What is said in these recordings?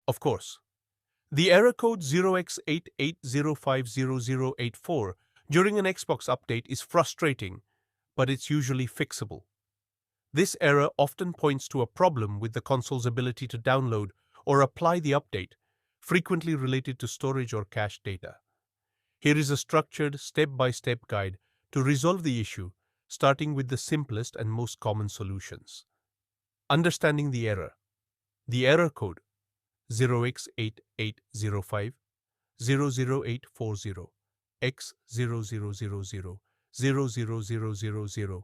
Of course, the error code 0x88050084 during an Xbox update is frustrating, but it's usually fixable. This error often points to a problem with the console's ability to download or apply the update, frequently related to storage or cache data. Here is a structured, step-by-step guide to resolve the issue, starting with the simplest and most common solutions. Understanding the error. The error code 0x8805 00840 X00000 00000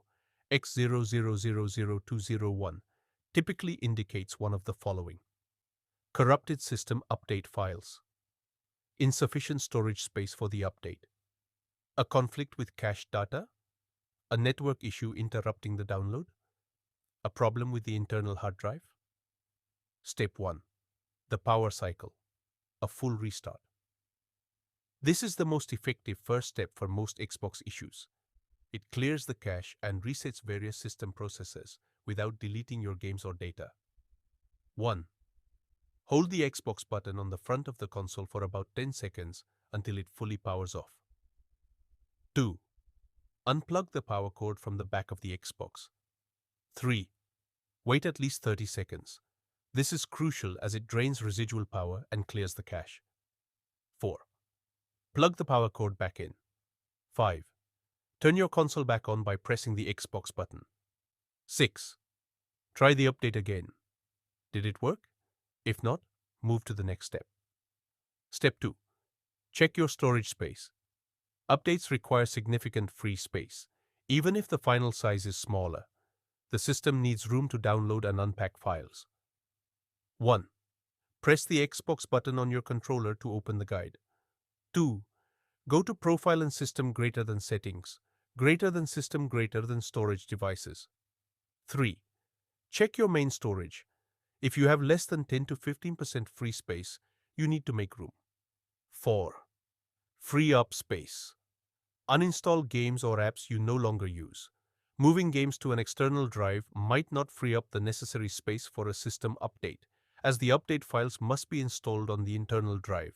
X0000201 typically indicates one of the following: corrupted system update files, insufficient storage space for the update, a conflict with cache data, a network issue interrupting the download, a problem with the internal hard drive. Step 1. The power cycle, a full restart. This is the most effective first step for most Xbox issues. It clears the cache and resets various system processes without deleting your games or data. 1. Hold the Xbox button on the front of the console for about 10 seconds until it fully powers off. 2. Unplug the power cord from the back of the Xbox. 3. Wait at least 30 seconds. This is crucial as it drains residual power and clears the cache. 4. Plug the power cord back in. 5. Turn your console back on by pressing the Xbox button. 6. Try the update again. Did it work? If not, move to the next step. Step 2. Check your storage space. Updates require significant free space. Even if the final size is smaller, the system needs room to download and unpack files. 1. Press the Xbox button on your controller to open the guide. 2. Go to Profile and System greater than Settings, greater than System greater than Storage Devices. 3. Check your main storage. If you have less than 10 to 15% free space, you need to make room. 4. Free up space. Uninstall games or apps you no longer use. Moving games to an external drive might not free up the necessary space for a system update, as the update files must be installed on the internal drive.